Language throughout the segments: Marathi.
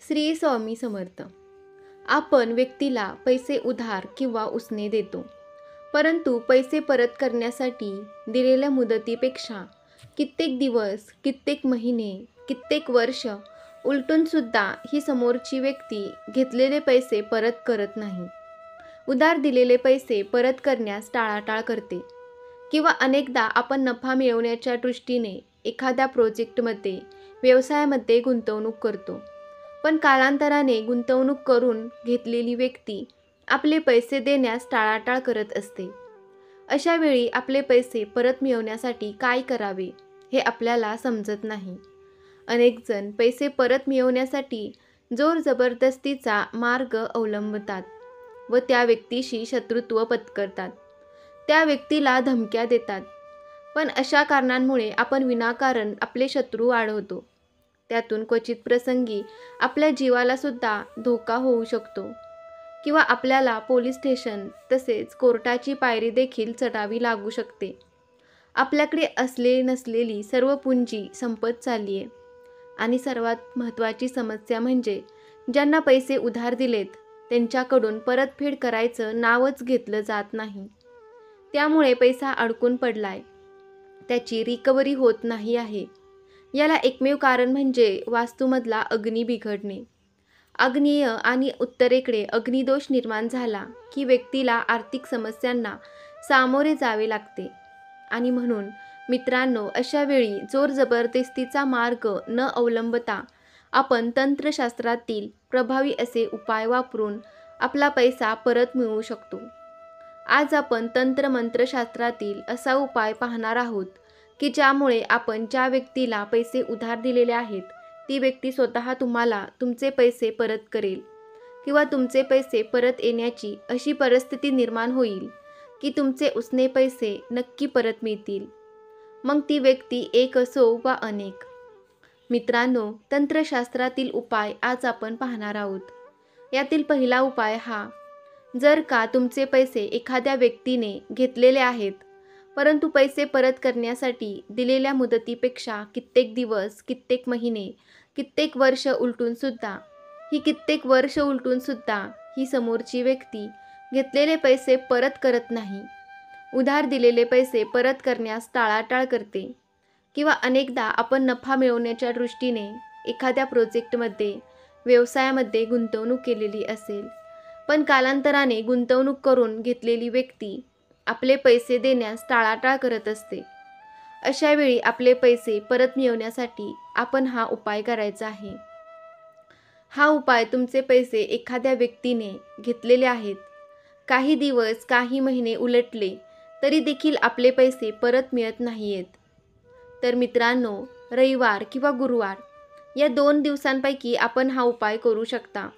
श्री स्वामी समर्थ. आपण व्यक्तीला पैसे उधार किंवा उसने देतो, परंतु पैसे परत करण्यासाठी दिलेल्या मुदतीपेक्षा कित्येक दिवस, कित्येक महिने, कित्येक वर्ष उलटून सुद्धा ही समोरची व्यक्ती घेतलेले पैसे परत करत नाही. उधार दिलेले पैसे परत करण्यास टाळाटाळ करते किंवा अनेकदा आपण नफा मिळवण्याच्या दृष्टीने एखाद्या प्रोजेक्टमध्ये, व्यवसायामध्ये गुंतवणूक करतो. पण कालांतराने गुंतवणूक करून घेतलेली व्यक्ती आपले पैसे देण्यास टाळाटाळ करत असते. अशा वेळी आपले पैसे परत मिळवण्यासाठी काय करावे हे आपल्याला समजत नाही. अनेक जण पैसे परत मिळवण्यासाठी जोर जबरदस्तीचा मार्ग अवलंबतात व त्या व्यक्तीशी शत्रुत्व पत्करतात. त्या व्यक्तीला धमक्या देतात. पण अशा कारणांमुळे आपण विनाकारण आपले शत्रू वाढवतो. त्यातून क्वचित प्रसंगी आपल्या जीवाला सुद्धा धोका होऊ शकतो किंवा आपल्याला पोलीस स्टेशन तसेच कोर्टाची पायरी देखील चढावी लागू शकते. आपल्याकडे असले नसलेली सर्व पुंजी संपत चालली आहे आणि सर्वात महत्त्वाची समस्या म्हणजे ज्यांना पैसे उधार दिलेत त्यांच्याकडून परतफेड करायचं नावच घेतलं जात नाही. त्यामुळे पैसा अडकून पडलाय, त्याची रिकव्हरी होत नाही आहे. याला एकमेव कारण म्हणजे वास्तूमधला अग्नी बिघडणे. आग्नेय आणि उत्तरेकडे अग्निदोष निर्माण झाला की व्यक्तीला आर्थिक समस्यांना सामोरे जावे लागते. आणि म्हणून मित्रांनो, अशा वेळी जोर जबरदस्तीचा मार्ग न अवलंबता आपण तंत्रशास्त्रातील प्रभावी असे उपाय वापरून आपला पैसा परत मिळवू शकतो. आज आपण तंत्रमंत्रशास्त्रातील असा उपाय पाहणार आहोत की ज्यामुळे आपण ज्या व्यक्तीला पैसे उधार दिलेले आहेत ती व्यक्ती स्वतः तुम्हाला तुमचे पैसे परत करेल किंवा तुमचे पैसे परत येण्याची अशी परिस्थिती निर्माण होईल की तुमचे उसने पैसे नक्की परत मिळतील. मग ती व्यक्ती एक असो वा अनेक. मित्रांनो, तंत्रशास्त्रातील उपाय आज आपण पाहणार आहोत. यातील पहिला उपाय हा, जर का तुमचे पैसे एखाद्या व्यक्तीने घेतलेले आहेत परंतु पैसे परत करण्यासाठी दिलेल्या मुदतीपेक्षा कित्येक दिवस, कित्येक महिने, कित्येक वर्ष उलटून सुद्धा ही समोरची व्यक्ती घेतलेले पैसे परत करत नाही, उधार दिलेले पैसे परत करण्यास टाळाटाळ करते किंवा अनेकदा आपण नफा मिळवण्याच्या दृष्टीने एखाद्या प्रोजेक्टमध्ये, व्यवसायामध्ये गुंतवणूक केलेली असेल, पण कालांतराने गुंतवणूक करून घेतलेली व्यक्ती आपले पैसे देण्यास टाळाटाळ करत असते. अशा वेळी आपले पैसे परत मिळवण्यासाठी आपण हा उपाय करायचा आहे. हा उपाय तुमचे पैसे एखाद्या व्यक्तीने घेतलेले आहेत, काही दिवस, काही महिने उलटले तरी देखील आपले पैसे परत मिळत नाहीयेत, तर मित्रांनो, रविवार किंवा गुरुवार या 2 दिवसांपैकी आपण हा उपाय करू शकता.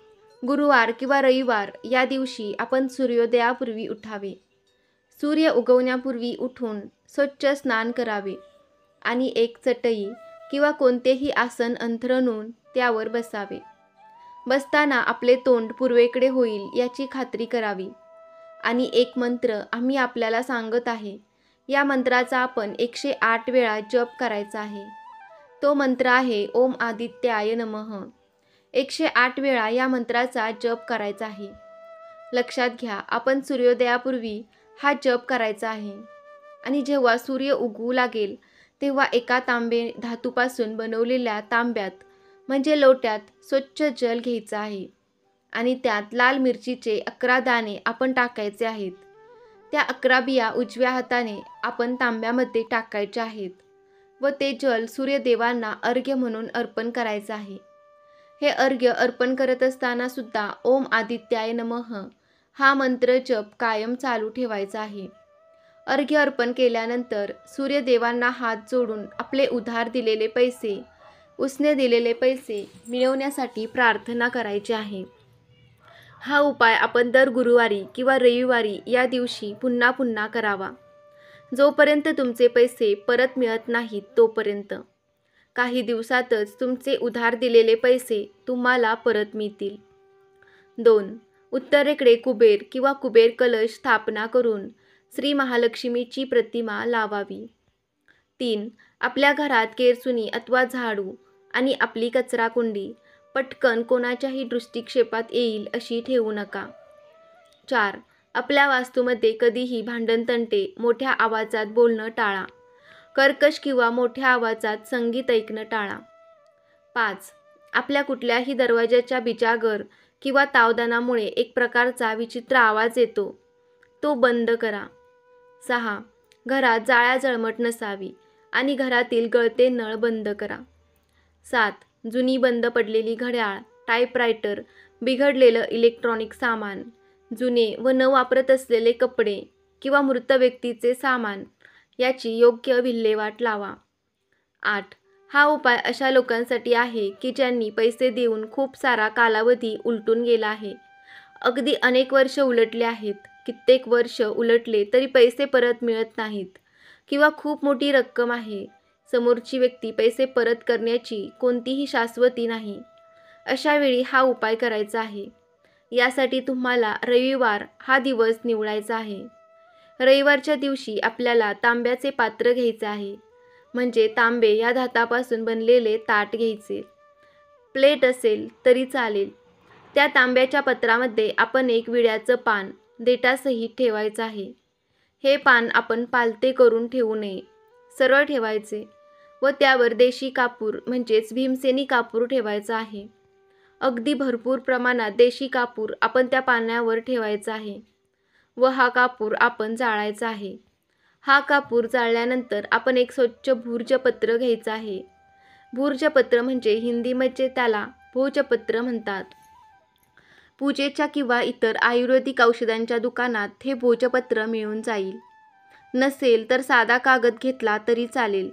गुरुवार किंवा रविवार या दिवशी आपण सूर्योदयापूर्वी उठावे. सूर्य उगवण्यापूर्वी उठून स्वच्छ स्नान करावे आणि एक चटई किंवा कोणतेही आसन अंथरून त्यावर बसावे. बसताना आपले तोंड पूर्वेकडे होईल याची खात्री करावी आणि एक मंत्र आम्ही आपल्याला सांगत आहे. या मंत्राचा आपण 108 वेळा जप करायचा आहे. तो मंत्र आहे ओम आदित्याय नमः. 108 वेळा या मंत्राचा जप करायचा आहे. लक्षात घ्या, आपण सूर्योदयापूर्वी हा जप करायचा आहे आणि जेव्हा सूर्य उगवू लागेल तेव्हा एका तांबे धातूपासून बनवलेल्या तांब्यात म्हणजे लोट्यात स्वच्छ जल घ्यायचं आहे आणि त्यात लाल मिरचीचे 11 दाणे आपण टाकायचे आहेत. त्या 11 बिया उजव्या हाताने आपण तांब्यामध्ये टाकायच्या आहेत व ते जल सूर्यदेवांना अर्घ्य म्हणून अर्पण करायचं आहे. हे अर्घ्य अर्पण करत असताना सुद्धा ओम आदित्याय नमः हा मंत्र जप कायम चालू ठेवायचा आहे. अर्घ्य अर्पण केल्यानंतर सूर्यदेवांना हात जोडून आपले उधार दिलेले पैसे, उसने दिलेले पैसे मिळवण्यासाठी प्रार्थना करायची आहे. हा उपाय आपण दर गुरुवारी किंवा रविवारी या दिवशी पुन्हा पुन्हा करावा, जोपर्यंत तुमचे पैसे परत मिळत नाहीत तोपर्यंत. काही दिवसातच तुमचे उधार दिलेले पैसे तुम्हाला परत मिळतील. 2. उत्तरेकडे कुबेर किंवा कुबेर कलश स्थापना करून श्री महालक्ष्मीची प्रतिमा लावावी. 3. आपल्या घरात केरसुणी अथवा झाडू आणि आपली कचराकुंडी पटकन कोणाच्याही दृष्टिक्षेपात येईल अशी ठेवू नका. 4. आपल्या वास्तूमध्ये कधीही भांडणतंटे मोठ्या आवाजात बोलणं टाळा. कर्कश किंवा मोठ्या आवाजात संगीत ऐकणं टाळा. 5. आपल्या कुठल्याही दरवाजाच्या बिजागर किंवा तावदानामुळे एक प्रकारचा विचित्र आवाज येतो, तो बंद करा. 6. घरात जाळ्या जळमट नसावी आणि घरातील गळते नळ बंद करा. 7. जुनी बंद पडलेली घड्याळ, टाईपरायटर, बिघडलेलं इलेक्ट्रॉनिक सामान, जुने व न वापरत असलेले कपडे किंवा मृत व्यक्तीचे सामान याची योग्य विल्हेवाट लावा. 8. हा उपाय अशा लोकांसाठी आहे की ज्यांनी पैसे देऊन खूप सारा कालावधी उलटून गेला आहे. अगदी अनेक वर्ष उलटले आहेत, कित्येक वर्ष उलटले तरी पैसे परत मिळत नाहीत किंवा खूप मोठी रक्कम आहे. समोरची व्यक्ती पैसे परत करण्याची कोणतीही शाश्वती नाही. अशा वेळी हा उपाय करायचा आहे. यासाठी तुम्हाला रविवार हा दिवस निवडायचा आहे. रविवारच्या दिवशी आपल्याला तांब्याचे पात्र घ्यायचे आहे, म्हणजे तांबे या धातापासून बनलेले ताट घ्यायचे. प्लेट असेल तरी चालेल. त्या तांब्याच्या पत्रामध्ये आपण एक विड्याचं पान देठासहित ठेवायचं आहे. हे पान आपण पालते करून ठेवू नये, सरळ ठेवायचे व त्यावर देशी कापूर म्हणजेच भीमसेनी कापूर ठेवायचा आहे. अगदी भरपूर प्रमाणात देशी कापूर आपण त्या पानावर ठेवायचा आहे व हा कापूर आपण जाळायचा आहे. हा कापूर जाळल्यानंतर आपण एक स्वच्छ भूर्जपत्र घ्यायचं आहे. भूर्जपत्र म्हणजे हिंदीमध्ये त्याला भोजपत्र म्हणतात. पूजेच्या किंवा इतर आयुर्वेदिक औषधांच्या दुकानात हे भोजपत्र मिळून जाईल. नसेल तर साधा कागद घेतला तरी चालेल,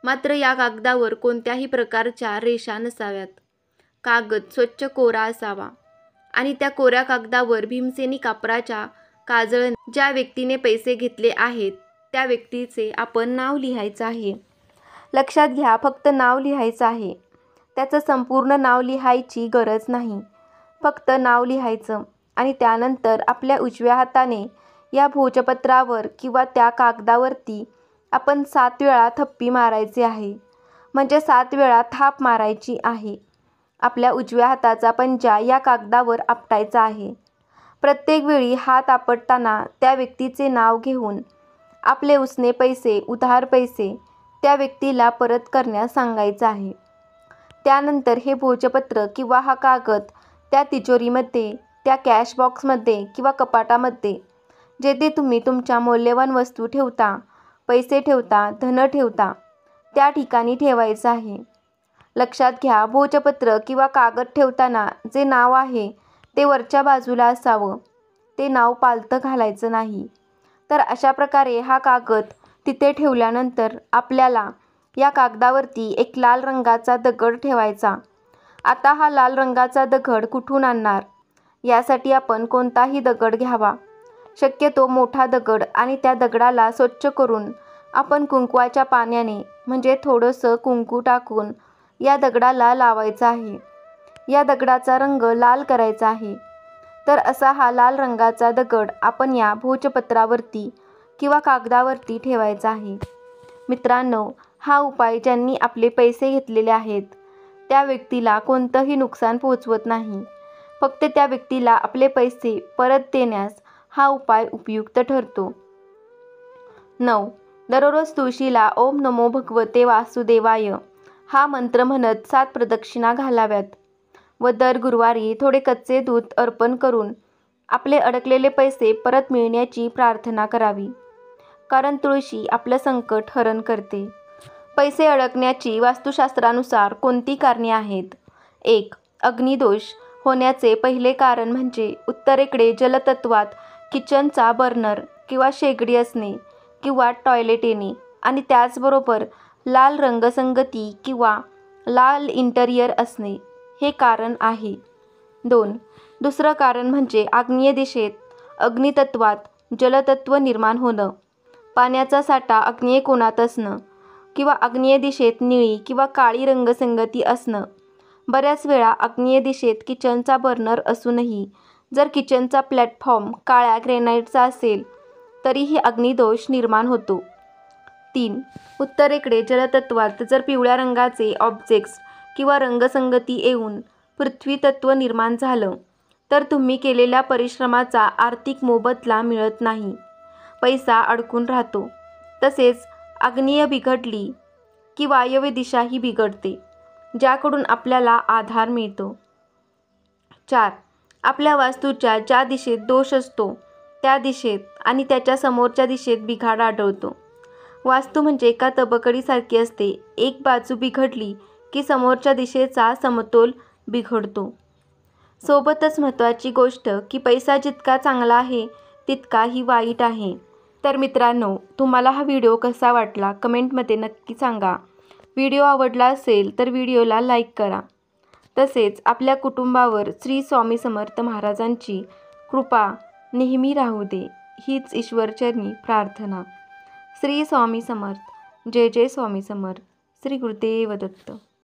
मात्र या कागदावर कोणत्याही प्रकारच्या रेषा नसाव्यात. कागद स्वच्छ कोरा असावा आणि त्या कोऱ्या कागदावर भीमसेनी कापराच्या काजळाने ज्या व्यक्तीने पैसे घेतले आहेत त्या व्यक्तीचे आपण नाव लिहायचं आहे. लक्षात घ्या, फक्त नाव लिहायचं आहे. त्याचं संपूर्ण नाव लिहायची गरज नाही. फक्त नाव लिहायचं आणि त्यानंतर आपल्या उजव्या हाताने या भोजपत्रावर किंवा त्या कागदावरती आपण 7 वेळा थप्पी मारायची आहे, म्हणजे 7 वेळा थाप मारायची आहे. आपल्या उजव्या हाताचा पंजा या कागदावर आपटायचा आहे. प्रत्येक वेळी हात आपटताना त्या व्यक्तीचे नाव घेऊन आपले उसने पैसे, उधार पैसे त्या व्यक्तीला परत करण्यास सांगायचं आहे. त्यानंतर हे भोजपत्र किंवा हा कागद त्या तिजोरीमध्ये, त्या कॅश बॉक्समध्ये किंवा कपाटामध्ये, जेथे तुम्ही तुमच्या मौल्यवान वस्तू ठेवता, पैसे ठेवता, धन ठेवता, त्या ठिकाणी ठेवायचं आहे. लक्षात घ्या, भोजपत्र किंवा कागद ठेवताना जे नाव आहे ते वरच्या बाजूला असावं. ते नाव पालतं घालायचं नाही. तर अशा प्रकारे हा कागद तिथे ठेवल्यानंतर आपल्याला या कागदावरती एक लाल रंगाचा दगड ठेवायचा. आता हा लाल रंगाचा दगड कुठून आणणार? यासाठी आपण कोणताही दगड घ्यावा, शक्यतो मोठा दगड, आणि त्या दगडाला स्वच्छ करून आपण कुंकवाच्या पाण्याने म्हणजे थोडंसं कुंकू टाकून या दगडाला लावायचं आहे. या दगडाचा रंग लाल करायचा आहे. तर असा हा लाल रंगाचा दगड आपण या भोजपत्रावरती किंवा कागदावरती ठेवायचा आहे. मित्रांनो, हा उपाय ज्यांनी आपले पैसे घेतलेले आहेत त्या व्यक्तीला कोणतंही नुकसान पोहोचवत नाही. फक्त त्या व्यक्तीला आपले पैसे परत देण्यास हा उपाय उपयुक्त ठरतो. 9. दररोज तुळशीला ओम नमो भगवते वासुदेवाय हा मंत्र म्हणत 7 प्रदक्षिणा घालाव्यात व दर गुरुवारी थोडे कच्चे दूध अर्पण करून आपले अडकलेले पैसे परत मिळण्याची प्रार्थना करावी. कारण तुळशी आपलं संकट हरण करते. पैसे अडकण्याची वास्तुशास्त्रानुसार कोणती कारणे आहेत? 1. अग्निदोष होण्याचे पहिले कारण म्हणजे उत्तरेकडे जलतत्वात किचनचा बर्नर किंवा शेगडी असणे किंवा टॉयलेट येणे आणि त्याचबरोबर लाल रंगसंगती किंवा लाल इंटेरियर असणे हे कारण आहे. 2. दुसरं कारण म्हणजे आग्नेय दिशेत अग्नितत्वात जलतत्व निर्माण होणं, पाण्याचा साठा आग्नेय कोनात असणं किंवा आग्नेय दिशेत निळी किंवा काळी रंगसंगती असणं. बऱ्याच वेळा आग्नेय दिशेत किचनचा बर्नर असूनही जर किचनचा प्लॅटफॉर्म काळ्या ग्रेनाइटचा असेल तरीही अग्निदोष निर्माण होतो. 3. उत्तरेकडे जलतत्वात जर पिवळ्या रंगाचे ऑब्जेक्ट्स किंवा रंगसंगती येऊन पृथ्वी तत्व निर्माण झालं तर तुम्ही केलेल्या परिश्रमाचा आर्थिक मोबदला मिळत नाही, पैसा अडकून राहतो. तसेच आग्नेय बिघडली की वायव्य दिशाही बिघडते, ज्याकडून आपल्याला आधार मिळतो. 4. आपल्या वास्तूच्या ज्या दिशेत दोष असतो त्या दिशेत आणि त्याच्या समोरच्या दिशेत बिघाड आढळतो. वास्तू म्हणजे एका तबकडीसारखी असते. एक बाजू बिघडली की समोरच्या दिशेचा समतोल बिघडतो. सोबतच महत्त्वाची गोष्ट की पैसा जितका चांगला आहे तितकाही वाईट आहे. तर मित्रांनो, तुम्हाला हा व्हिडिओ कसा वाटला कमेंटमध्ये नक्की सांगा. व्हिडिओ आवडला असेल तर व्हिडिओला लाईक करा. तसेच आपल्या कुटुंबावर श्री स्वामी समर्थ महाराजांची कृपा नेहमी राहू दे हीच ईश्वरचरणी प्रार्थना. श्री स्वामी समर्थ. जय जय स्वामी समर्थ. श्री गुरुदेव दत्त.